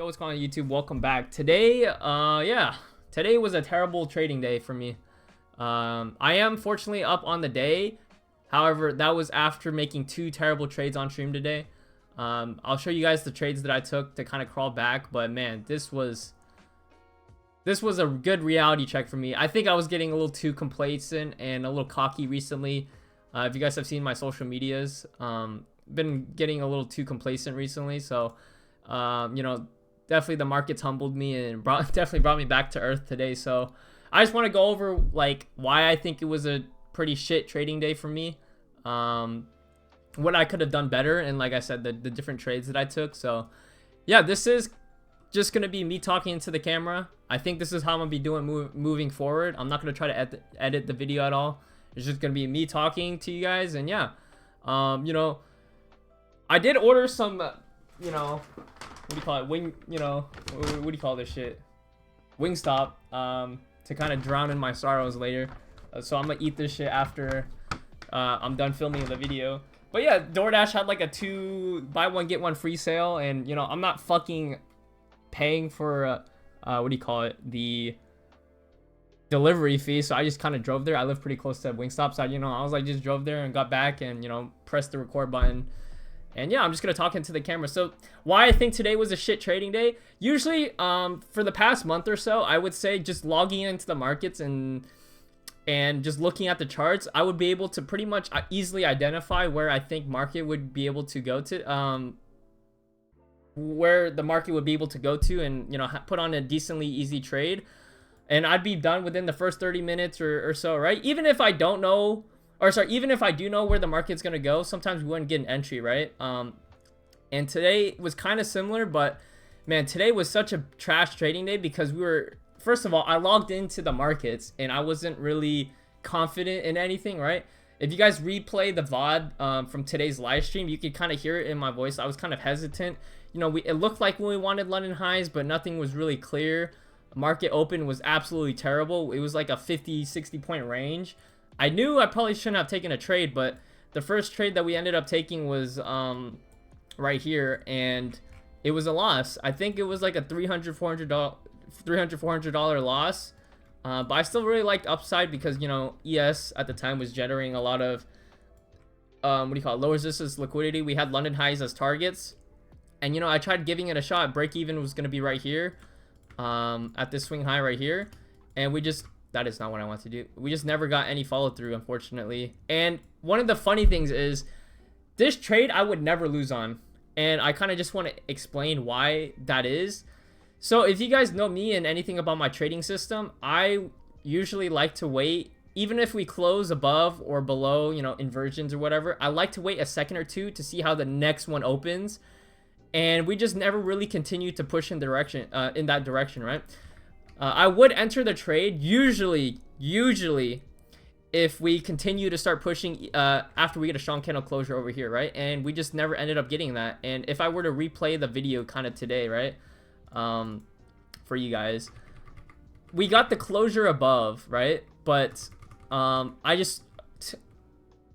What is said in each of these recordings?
Yo, what's going on YouTube? Welcome back. Today, today was a terrible trading day for me. I am fortunately up on the day. However, that was after making two terrible trades on stream today. I'll show you guys the trades that I took to kind of crawl back, but man, this was a good reality check for me. I think I was getting a little too complacent and a little cocky recently. If you guys have seen my social medias, been getting a little too complacent recently, so you know, definitely the markets humbled me and definitely brought me back to earth today. So I just want to go over like why I think it was a pretty shit trading day for me, what I could have done better, and like I said, the different trades that I took. So yeah, this is just gonna be me talking into the camera. I think this is how I'm gonna be doing moving forward. I'm not gonna try to edit the video at all. It's just gonna be me talking to you guys. And yeah, you know, I did order some you know, what do you call it, what do you call this shit, Wingstop, to kind of drown in my sorrows later. So I'm gonna eat this shit after I'm done filming the video. But yeah, DoorDash had like a buy one get one free sale, and you know, I'm not fucking paying for what do you call it, the delivery fee. So I just kind of drove there. I live pretty close to Wingstop, so you know, I was like, just drove there and got back and, you know, pressed the record button. And yeah, I'm just gonna talk into the camera. So why I think today was a shit trading day. Usually for the past month or so, I would say just logging into the markets and just looking at the charts, I would be able to pretty much easily identify where I think market would be able to go to, where the market would be able to go to, and you know, put on a decently easy trade, and I'd be done within the first 30 minutes or so, right? Even if I don't know, or sorry, even if I do know where the market's gonna go, sometimes we wouldn't get an entry, right? And today was kind of similar, but man, today was such a trash trading day because we were, first of all, I logged into the markets and I wasn't really confident in anything, right? If you guys replay the VOD from today's live stream, you could kind of hear it in my voice. I was kind of hesitant. You know, it looked like we wanted London highs, but nothing was really clear. Market open was absolutely terrible. It was like a 50-60 point range. I knew I probably shouldn't have taken a trade, but the first trade that we ended up taking was right here, and it was a loss. I think it was like a $300-400 loss, but I still really liked upside because, you know, ES at the time was generating a lot of what do you call it, low resistance liquidity. We had London highs as targets, and you know, I tried giving it a shot. Break even was going to be right here at this swing high right here, and that is not what I want to do. We just never got any follow through, unfortunately. And one of the funny things is this trade I would never lose on, and I kind of just want to explain why that is. So if you guys know me and anything about my trading system, I usually like to wait, even if we close above or below, you know, inversions or whatever, I like to wait a second or two to see how the next one opens. And we just never really continue to push in that direction, right? I would enter the trade usually if we continue to start pushing after we get a strong candle closure over here, right? And we just never ended up getting that. And if I were to replay the video kind of today, right, for you guys, we got the closure above, right? But I just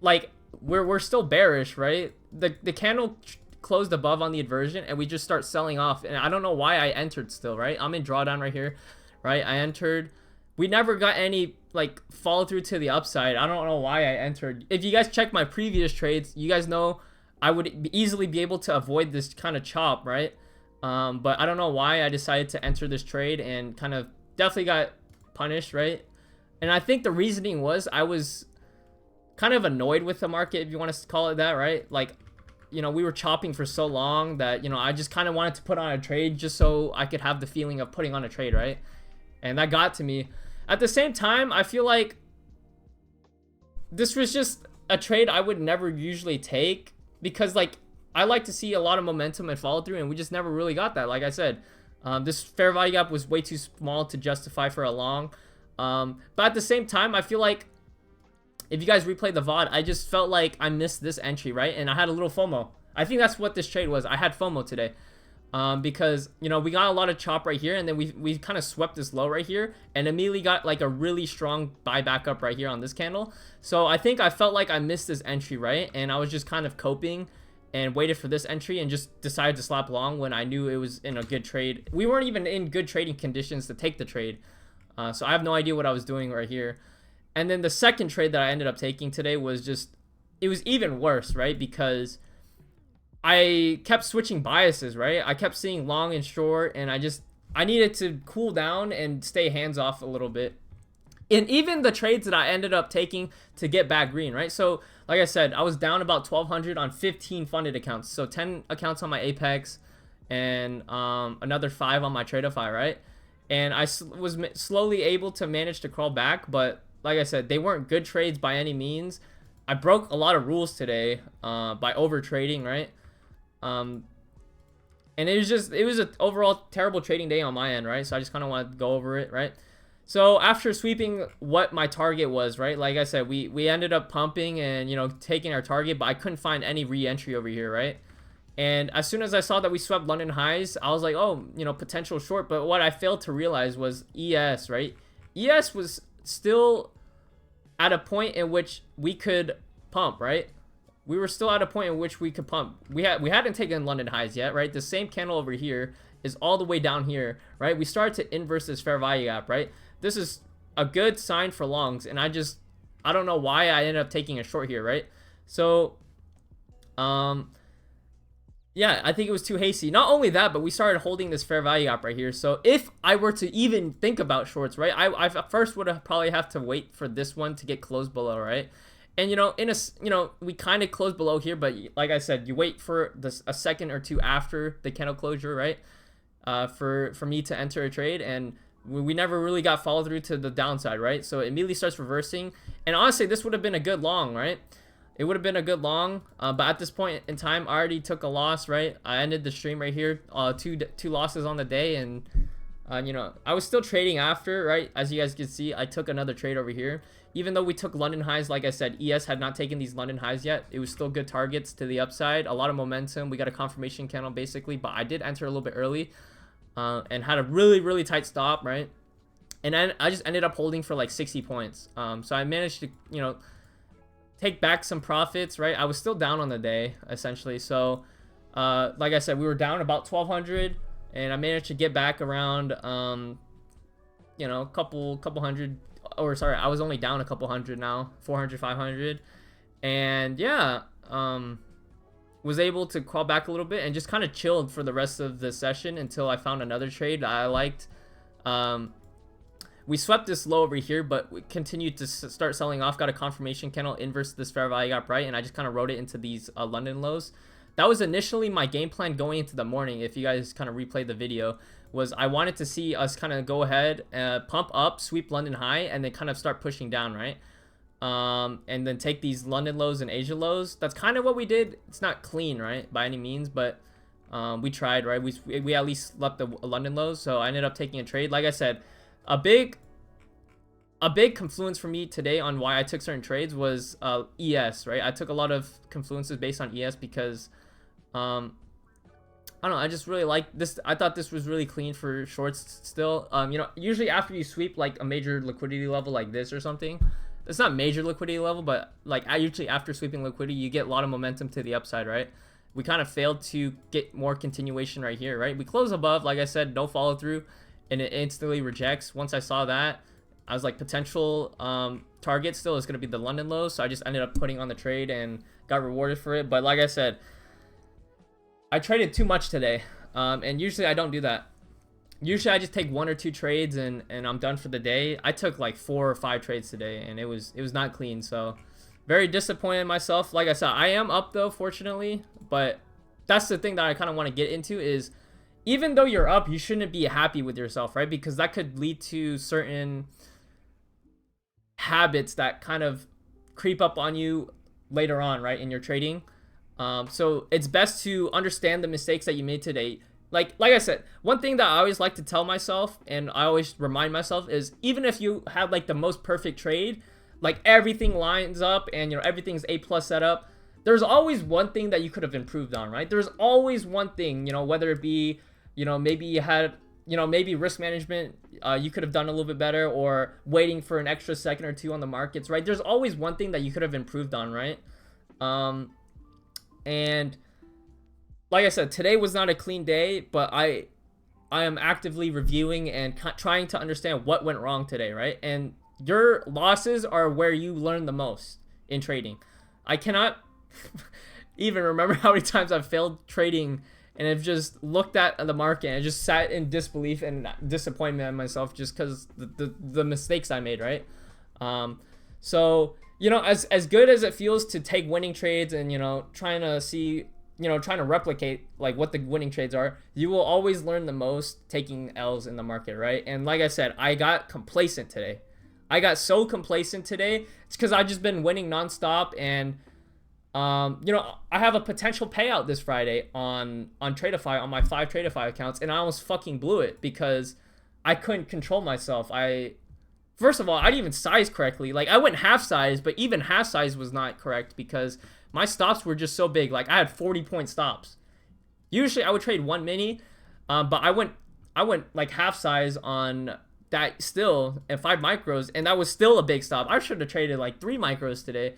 like we're still bearish, right? The candle closed above on the inversion, and we just start selling off, and I don't know why I entered still, right? I'm in drawdown right here, right? I entered. We never got any like follow through to the upside. I don't know why I entered. If you guys check my previous trades, you guys know I would easily be able to avoid this kind of chop, right? But I don't know why I decided to enter this trade and kind of definitely got punished, right? And I think the reasoning was I was kind of annoyed with the market, if you want to call it that, right? Like, you know, we were chopping for so long that, you know, I just kind of wanted to put on a trade just so I could have the feeling of putting on a trade, right? And that got to me. At the same time, I feel like this was just a trade I would never usually take because, like, I like to see a lot of momentum and follow through, and we just never really got that. Like I said, this fair value gap was way too small to justify for a long. But at the same time, I feel like if you guys replay the VOD, I just felt like I missed this entry, right? And I had a little FOMO. I think that's what this trade was. I had FOMO today. Because, you know, we got a lot of chop right here, and then we kind of swept this low right here, and immediately got like a really strong buy back up right here on this candle. So I think I felt like I missed this entry, right? And I was just kind of coping and waited for this entry and just decided to slap long when I knew it was in a good trade. We weren't even in good trading conditions to take the trade. So I have no idea what I was doing right here. And then the second trade that I ended up taking today was just, it was even worse, right? Because I kept switching biases, right? I kept seeing long and short, and I needed to cool down and stay hands off a little bit. And even the trades that I ended up taking to get back green, right? So like I said, I was down about 1,200 on 15 funded accounts. So 10 accounts on my Apex and another 5 on my TradeFi, right? And I was slowly able to manage to crawl back, but like I said, they weren't good trades by any means. I broke a lot of rules today by over trading, right? And it was an overall terrible trading day on my end, right? So I just kind of want to go over it, right? So after sweeping what my target was, right? Like I said, we ended up pumping and, you know, taking our target, but I couldn't find any re-entry over here, right? And as soon as I saw that we swept London highs, I was like, oh, you know, potential short. But what I failed to realize was ES, right? ES was still at a point in which we could pump, right? We were still at a point in which we could pump. We hadn't taken London highs yet, right? The same candle over here is all the way down here, right? We started to inverse this fair value gap, right? This is a good sign for longs, and I don't know why I ended up taking a short here, right? So yeah, I think it was too hasty. Not only that, but we started holding this fair value gap right here. So if I were to even think about shorts, right, I first would have probably have to wait for this one to get closed below, right? And you know, we kind of closed below here, but like I said, you wait for a second or two after the candle closure, right? For me to enter a trade, and we never really got follow through to the downside, right? So it immediately starts reversing, and honestly, this would have been a good long, right? It would have been a good long, but at this point in time, I already took a loss, right? I ended the stream right here, two losses on the day, and you know, I was still trading after, right? As you guys can see, I took another trade over here. Even though we took London highs, like I said, ES had not taken these London highs yet. It was still good targets to the upside, a lot of momentum. We got a confirmation candle basically, but I did enter a little bit early and had a really tight stop, right? And I just ended up holding for like 60 points. So I managed to, you know, take back some profits, right? I was still down on the day essentially. So like I said, we were down about 1,200, and I managed to get back around you know, a couple hundred, or sorry, I was only down a couple hundred now, 400, 500, and yeah, was able to crawl back a little bit and just kind of chilled for the rest of the session until I found another trade that I liked. We swept this low over here, but we continued to start selling off, got a confirmation candle, inverse this fair value gap, right? And I just kind of rode it into these London lows. That was initially my game plan going into the morning. If you guys kind of replay the video, was I wanted to see us kind of go ahead, pump up, sweep London high, and then kind of start pushing down, right? And then take these London lows and Asia lows. That's kind of what we did. It's not clean, right, by any means, but we tried, right? We at least left the London lows, so I ended up taking a trade. Like I said, a big confluence for me today on why I took certain trades was ES, right? I took a lot of confluences based on ES because I don't know, I just really like this. I thought this was really clean for shorts still. You know, usually after you sweep like a major liquidity level like this or something, it's not major liquidity level, but like usually after sweeping liquidity, you get a lot of momentum to the upside, right? We kind of failed to get more continuation right here, right? We close above, like I said, no follow through, and it instantly rejects. Once I saw that, I was like, potential target still is going to be the London lows, so I just ended up putting on the trade and got rewarded for it. But like I said, I traded too much today, and usually I don't do that. Usually I just take 1 or 2 trades and I'm done for the day. I took like 4 or 5 trades today, and it was not clean. So very disappointed in myself. Like I said, I am up though, fortunately, but that's the thing that I kind of want to get into is, even though you're up, you shouldn't be happy with yourself, right? Because that could lead to certain habits that kind of creep up on you later on, right, in your trading. So it's best to understand the mistakes that you made today. Like I said, one thing that I always like to tell myself, and I always remind myself, is even if you have like the most perfect trade, like everything lines up and, you know, everything's A+ setup, there's always one thing that you could have improved on, right? There's always one thing, you know, whether it be, you know, maybe you had, you know, maybe risk management, you could have done a little bit better, or waiting for an extra second or two on the markets, right? There's always one thing that you could have improved on, right? And like I said, today was not a clean day, but I am actively reviewing and trying to understand what went wrong today, right? And your losses are where you learn the most in trading. I cannot even remember how many times I've failed trading and have just looked at the market and just sat in disbelief and disappointment in myself just because the mistakes I made, right? So, you know, as good as it feels to take winning trades and, you know, trying to replicate like what the winning trades are, you will always learn the most taking L's in the market, right? And like I said, I got complacent today. I got so complacent today. It's because I've just been winning nonstop, and you know, I have a potential payout this Friday on Tradeify, on my 5 Tradeify accounts, and I almost fucking blew it because I couldn't control myself. First of all, I didn't even size correctly. Like, I went half size, but even half size was not correct because my stops were just so big. Like, I had 40-point stops. Usually I would trade 1 mini, but I went like half size on that still and 5 micros, and that was still a big stop. I should have traded like 3 micros today,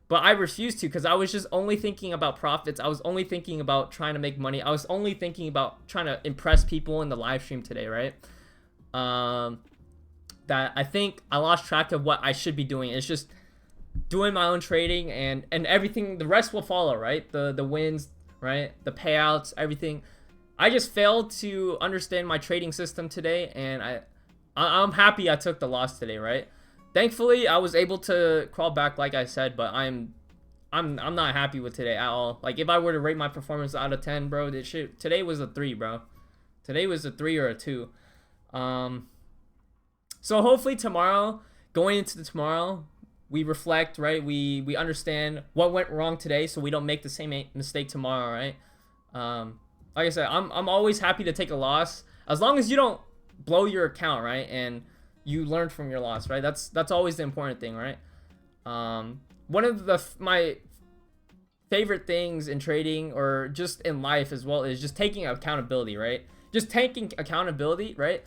but I refused to because I was just only thinking about profits. I was only thinking about trying to make money. I was only thinking about trying to impress people in the live stream today, right? That I think I lost track of what I should be doing. It's just doing my own trading, and everything, the rest will follow, right? The wins, right? The payouts, everything. I just failed to understand my trading system today, and I'm happy I took the loss today, right? Thankfully, I was able to crawl back, like I said, but I'm not happy with today at all. Like, if I were to rate my performance out of 10, bro, today was a 3, bro. Today was a 3 or a 2. So hopefully tomorrow, going into tomorrow, we reflect, right? We understand what went wrong today, so we don't make the same mistake tomorrow, right? Like I said, I'm always happy to take a loss as long as you don't blow your account, right? And you learn from your loss, right? That's always the important thing, right? One of my favorite things in trading, or just in life as well, is just taking accountability, right? Just taking accountability, right?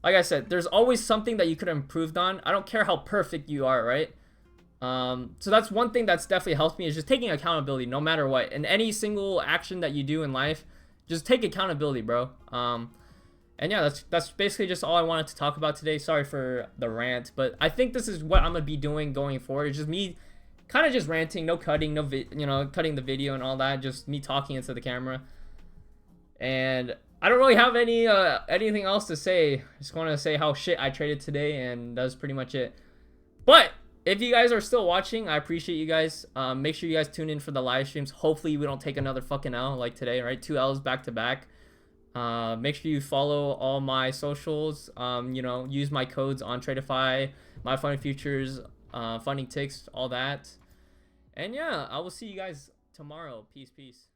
Like I said, there's always something that you could have improved on. I don't care how perfect you are, right? So that's one thing that's definitely helped me, is just taking accountability no matter what. In any single action that you do in life, just take accountability, bro. And yeah, that's basically just all I wanted to talk about today. Sorry for the rant, but I think this is what I'm gonna be doing going forward. It's just me kind of just ranting, no cutting, cutting the video and all that, just me talking into the camera. And I don't really have anything else to say. I just want to say how shit I traded today, and that's pretty much it. But if you guys are still watching, I appreciate you guys. Make sure you guys tune in for the live streams. Hopefully we don't take another fucking L like today, right? 2 L's back to back. Make sure you follow all my socials. You know, use my codes on Tradeify, my funding futures, funding ticks, all that. And yeah, I will see you guys tomorrow. Peace.